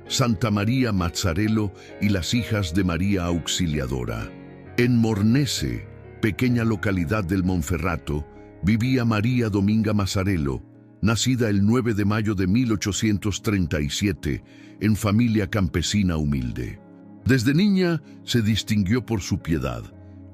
Santa María Mazzarello y las hijas de María Auxiliadora. En Mornese, pequeña localidad del Monferrato, vivía María Dominga Mazzarello, nacida el 9 de mayo de 1837, en familia campesina humilde. Desde niña se distinguió por su piedad,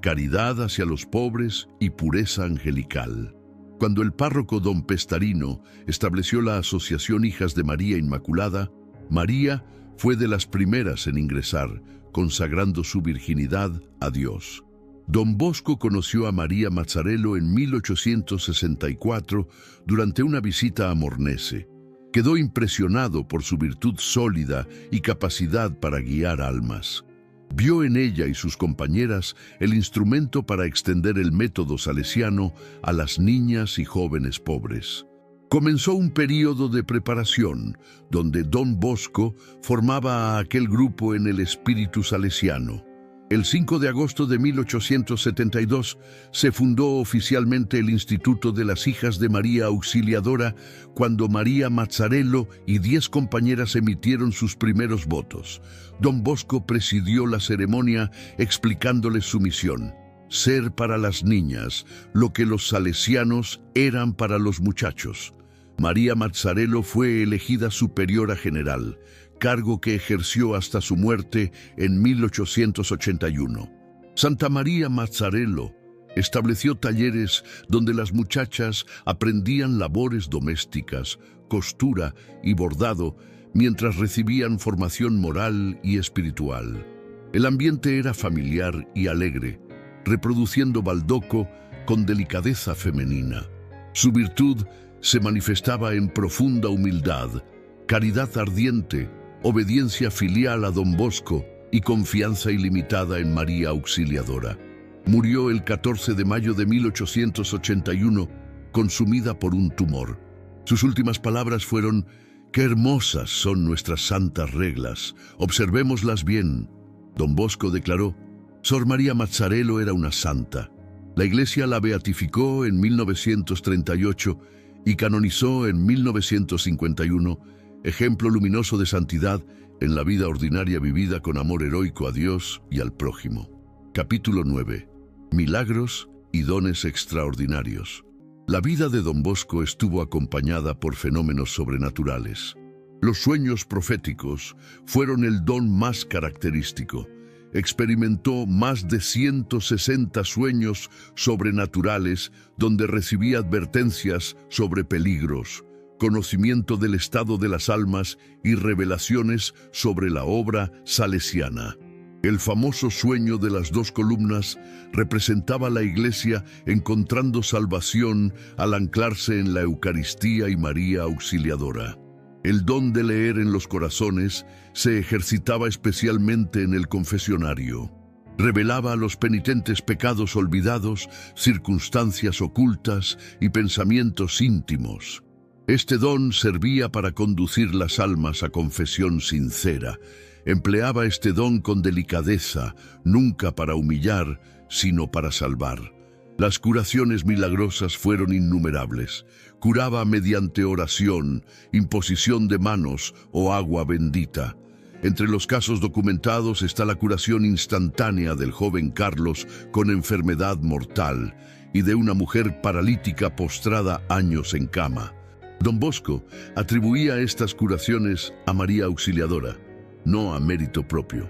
caridad hacia los pobres y pureza angelical. Cuando el párroco don Pestarino estableció la Asociación Hijas de María Inmaculada, María fue de las primeras en ingresar, consagrando su virginidad a Dios. Don Bosco conoció a María Mazzarello en 1864 durante una visita a Mornese. Quedó impresionado por su virtud sólida y capacidad para guiar almas. Vio en ella y sus compañeras el instrumento para extender el método salesiano a las niñas y jóvenes pobres. Comenzó un período de preparación, donde Don Bosco formaba a aquel grupo en el espíritu salesiano. El 5 de agosto de 1872 se fundó oficialmente el Instituto de las Hijas de María Auxiliadora, cuando María Mazzarello y 10 compañeras emitieron sus primeros votos. Don Bosco presidió la ceremonia explicándoles su misión: ser para las niñas lo que los salesianos eran para los muchachos. María Mazzarello fue elegida superiora general, cargo que ejerció hasta su muerte en 1881. Santa María Mazzarello estableció talleres donde las muchachas aprendían labores domésticas, costura y bordado, mientras recibían formación moral y espiritual. El ambiente era familiar y alegre, reproduciendo Baldoco con delicadeza femenina. Su virtud se manifestaba en profunda humildad, caridad ardiente, obediencia filial a Don Bosco y confianza ilimitada en María Auxiliadora. Murió el 14 de mayo de 1881, consumida por un tumor. Sus últimas palabras fueron: «Qué hermosas son nuestras santas reglas, observémoslas bien». Don Bosco declaró: «Sor María Mazzarello era una santa». La Iglesia la beatificó en 1938 y canonizó en 1951, ejemplo luminoso de santidad en la vida ordinaria vivida con amor heroico a Dios y al prójimo. Capítulo 9. Milagros y dones extraordinarios. La vida de Don Bosco estuvo acompañada por fenómenos sobrenaturales. Los sueños proféticos fueron el don más característico. Experimentó más de 160 sueños sobrenaturales donde recibía advertencias sobre peligros, conocimiento del estado de las almas y revelaciones sobre la obra salesiana. El famoso sueño de las 2 columnas representaba a la Iglesia encontrando salvación al anclarse en la Eucaristía y María Auxiliadora. El don de leer en los corazones se ejercitaba especialmente en el confesionario. Revelaba a los penitentes pecados olvidados, circunstancias ocultas y pensamientos íntimos. Este don servía para conducir las almas a confesión sincera. Empleaba este don con delicadeza, nunca para humillar, sino para salvar. Las curaciones milagrosas fueron innumerables. Curaba mediante oración, imposición de manos o agua bendita. Entre los casos documentados está la curación instantánea del joven Carlos con enfermedad mortal y de una mujer paralítica postrada años en cama. Don Bosco atribuía estas curaciones a María Auxiliadora, no a mérito propio.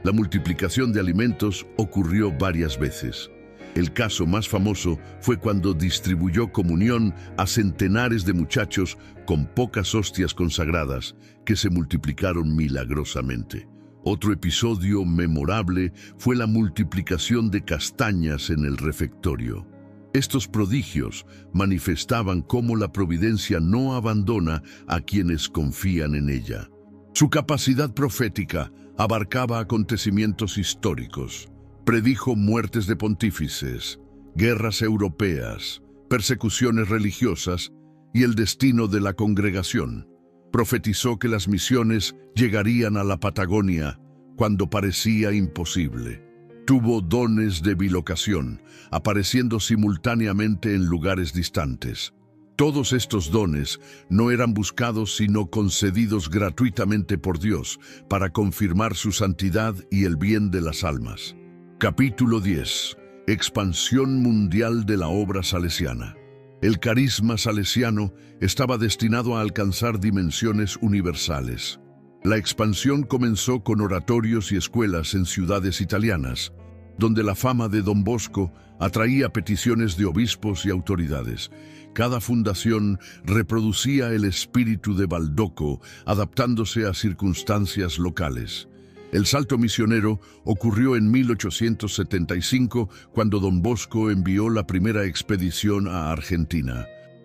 La multiplicación de alimentos ocurrió varias veces. El caso más famoso fue cuando distribuyó comunión a centenares de muchachos con pocas hostias consagradas que se multiplicaron milagrosamente. Otro episodio memorable fue la multiplicación de castañas en el refectorio. Estos prodigios manifestaban cómo la providencia no abandona a quienes confían en ella. Su capacidad profética abarcaba acontecimientos históricos. Predijo muertes de pontífices, guerras europeas, persecuciones religiosas y el destino de la congregación. Profetizó que las misiones llegarían a la Patagonia cuando parecía imposible. Tuvo dones de bilocación, apareciendo simultáneamente en lugares distantes. Todos estos dones no eran buscados sino concedidos gratuitamente por Dios para confirmar su santidad y el bien de las almas. Capítulo 10. Expansión mundial de la obra salesiana. El carisma salesiano estaba destinado a alcanzar dimensiones universales. La expansión comenzó con oratorios y escuelas en ciudades italianas, donde la fama de Don Bosco atraía peticiones de obispos y autoridades. Cada fundación reproducía el espíritu de Baldoco, adaptándose a circunstancias locales. El salto misionero ocurrió en 1875, cuando Don Bosco envió la primera expedición a Argentina.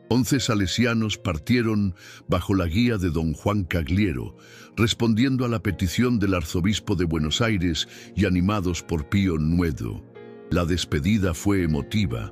11 salesianos partieron bajo la guía de don Juan Cagliero, respondiendo a la petición del arzobispo de Buenos Aires y animados por Pío Nuevo. La despedida fue emotiva.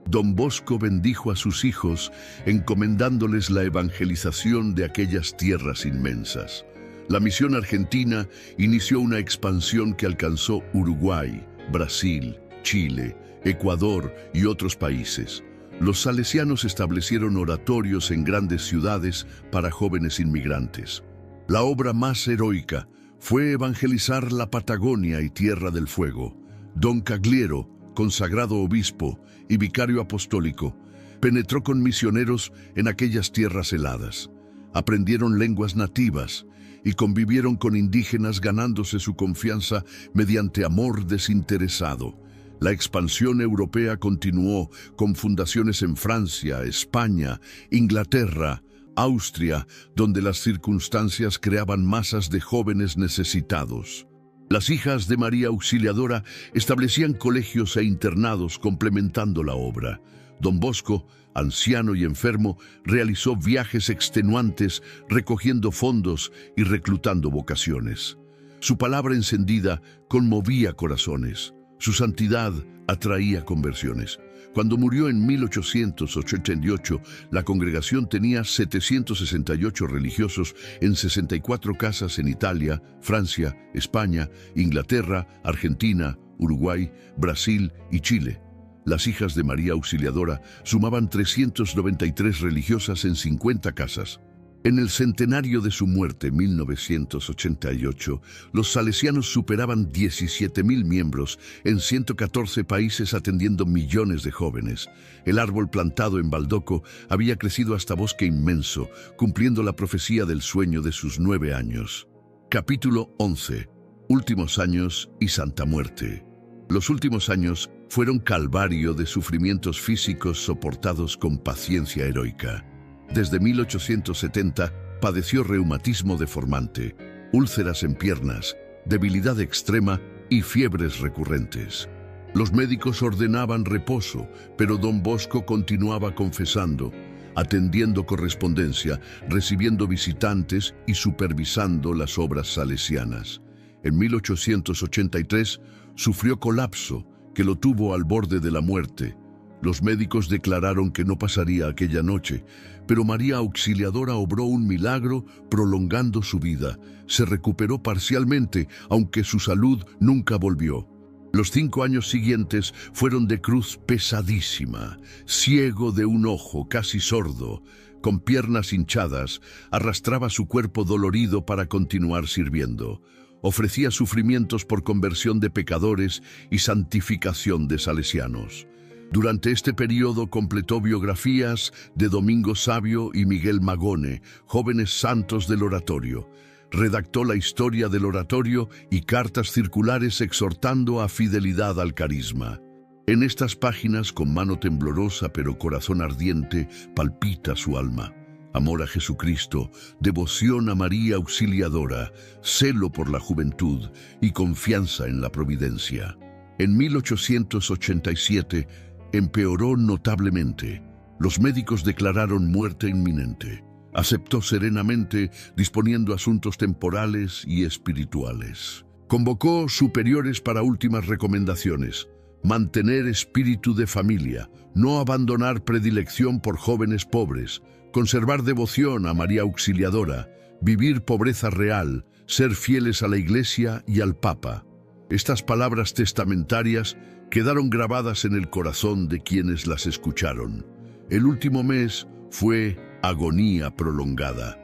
Don Bosco bendijo a sus hijos, encomendándoles la evangelización de aquellas tierras inmensas. La misión argentina inició una expansión que alcanzó Uruguay, Brasil, Chile, Ecuador y otros países. Los salesianos establecieron oratorios en grandes ciudades para jóvenes inmigrantes. La obra más heroica fue evangelizar la Patagonia y Tierra del Fuego. Don Cagliero, consagrado obispo y vicario apostólico, penetró con misioneros en aquellas tierras heladas. Aprendieron lenguas nativas y convivieron con indígenas, ganándose su confianza mediante amor desinteresado. La expansión europea continuó con fundaciones en Francia, España, Inglaterra, Austria, donde las circunstancias creaban masas de jóvenes necesitados. Las hijas de María Auxiliadora establecían colegios e internados complementando la obra. Don Bosco, anciano y enfermo, realizó viajes extenuantes recogiendo fondos y reclutando vocaciones. Su palabra encendida conmovía corazones. Su santidad atraía conversiones. Cuando murió en 1888, la congregación tenía 768 religiosos en 64 casas en Italia, Francia, España, Inglaterra, Argentina, Uruguay, Brasil y Chile. Las hijas de María Auxiliadora sumaban 393 religiosas en 50 casas. En el centenario de su muerte, 1988, los salesianos superaban 17.000 miembros en 114 países, atendiendo millones de jóvenes. El árbol plantado en Baldoco había crecido hasta bosque inmenso, cumpliendo la profecía del sueño de sus 9 años. Capítulo 11. Últimos años y Santa Muerte. Los últimos años fueron calvario de sufrimientos físicos soportados con paciencia heroica. Desde 1870 padeció reumatismo deformante, úlceras en piernas, debilidad extrema y fiebres recurrentes. Los médicos ordenaban reposo, pero Don Bosco continuaba confesando, atendiendo correspondencia, recibiendo visitantes y supervisando las obras salesianas. En 1883 sufrió colapso, que lo tuvo al borde de la muerte. Los médicos declararon que no pasaría aquella noche, pero María Auxiliadora obró un milagro prolongando su vida. Se recuperó parcialmente, aunque su salud nunca volvió. Los 5 años siguientes fueron de cruz pesadísima. Ciego de un ojo, casi sordo, con piernas hinchadas, arrastraba su cuerpo dolorido para continuar sirviendo. Ofrecía sufrimientos por conversión de pecadores y santificación de salesianos. Durante este periodo completó biografías de Domingo Savio y Miguel Magone, jóvenes santos del oratorio. Redactó la historia del oratorio y cartas circulares exhortando a fidelidad al carisma. En estas páginas, con mano temblorosa pero corazón ardiente, palpita su alma. Amor a Jesucristo, devoción a María Auxiliadora, celo por la juventud y confianza en la providencia. En 1887 empeoró notablemente. Los médicos declararon muerte inminente. Aceptó serenamente, disponiendo asuntos temporales y espirituales. Convocó superiores para últimas recomendaciones: mantener espíritu de familia, no abandonar predilección por jóvenes pobres, conservar devoción a María Auxiliadora, vivir pobreza real, ser fieles a la Iglesia y al Papa. Estas palabras testamentarias quedaron grabadas en el corazón de quienes las escucharon. El último mes fue agonía prolongada.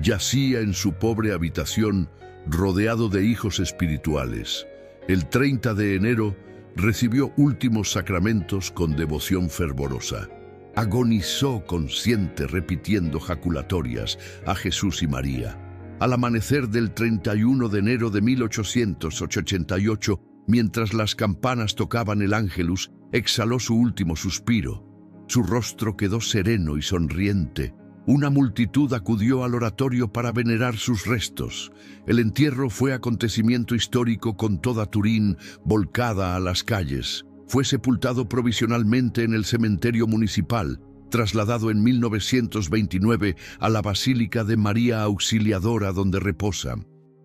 Yacía en su pobre habitación, rodeado de hijos espirituales. El 30 de enero recibió últimos sacramentos con devoción fervorosa. Agonizó consciente, repitiendo jaculatorias a Jesús y María. Al amanecer del 31 de enero de 1888, mientras las campanas tocaban el Ángelus, exhaló su último suspiro. Su rostro quedó sereno y sonriente. Una multitud acudió al oratorio para venerar sus restos. El entierro fue acontecimiento histórico con toda Turín volcada a las calles. Fue sepultado provisionalmente en el cementerio municipal, trasladado en 1929 a la Basílica de María Auxiliadora, donde reposa.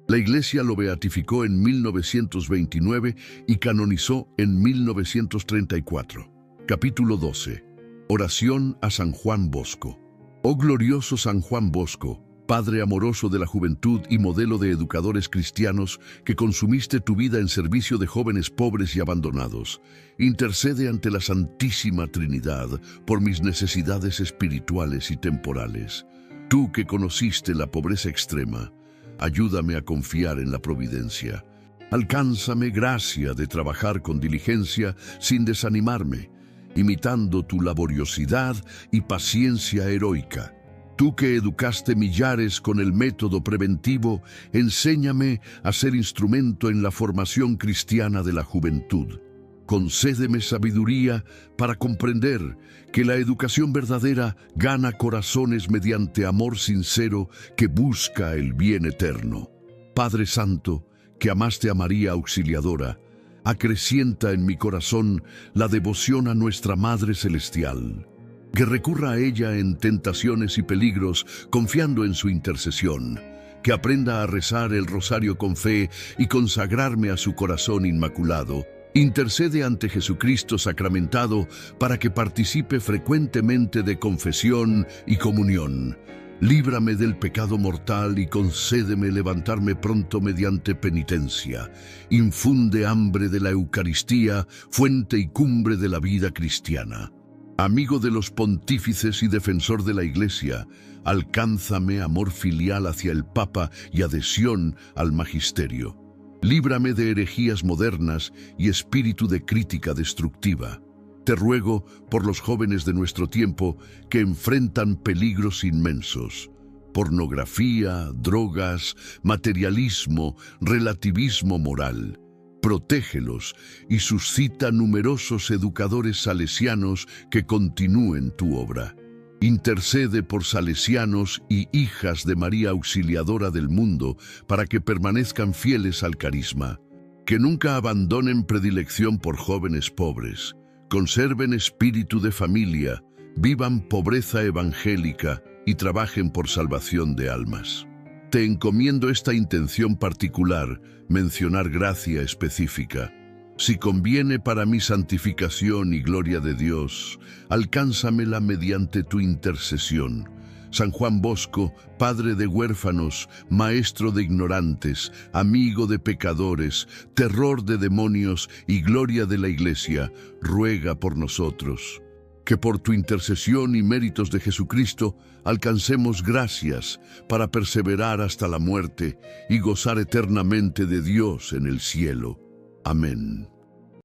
La Iglesia lo beatificó en 1929 y canonizó en 1934. Capítulo 12. Oración a San Juan Bosco. Oh glorioso San Juan Bosco, Padre amoroso de la juventud y modelo de educadores cristianos, que consumiste tu vida en servicio de jóvenes pobres y abandonados, intercede ante la Santísima Trinidad por mis necesidades espirituales y temporales. Tú que conociste la pobreza extrema, ayúdame a confiar en la providencia. Alcánzame gracia de trabajar con diligencia sin desanimarme, imitando tu laboriosidad y paciencia heroica. Tú que educaste millares con el método preventivo, enséñame a ser instrumento en la formación cristiana de la juventud. Concédeme sabiduría para comprender que la educación verdadera gana corazones mediante amor sincero que busca el bien eterno. Padre Santo, que amaste a María Auxiliadora, acrecienta en mi corazón la devoción a nuestra Madre Celestial. Que recurra a ella en tentaciones y peligros, confiando en su intercesión. Que aprenda a rezar el rosario con fe y consagrarme a su corazón inmaculado. Intercede ante Jesucristo sacramentado para que participe frecuentemente de confesión y comunión. Líbrame del pecado mortal y concédeme levantarme pronto mediante penitencia. Infunde hambre de la Eucaristía, fuente y cumbre de la vida cristiana. Amigo de los pontífices y defensor de la Iglesia, alcánzame amor filial hacia el Papa y adhesión al magisterio. Líbrame de herejías modernas y espíritu de crítica destructiva. Te ruego por los jóvenes de nuestro tiempo que enfrentan peligros inmensos: pornografía, drogas, materialismo, relativismo moral. Protégelos y suscita numerosos educadores salesianos que continúen tu obra. Intercede por salesianos y hijas de María Auxiliadora del mundo para que permanezcan fieles al carisma. Que nunca abandonen predilección por jóvenes pobres. Conserven espíritu de familia, vivan pobreza evangélica y trabajen por salvación de almas. Te encomiendo esta intención particular, mencionar gracia específica. Si conviene para mi santificación y gloria de Dios, alcánzamela mediante tu intercesión. San Juan Bosco, Padre de huérfanos, Maestro de ignorantes, amigo de pecadores, terror de demonios y gloria de la Iglesia, ruega por nosotros. Que por tu intercesión y méritos de Jesucristo alcancemos gracias para perseverar hasta la muerte y gozar eternamente de Dios en el cielo. Amén.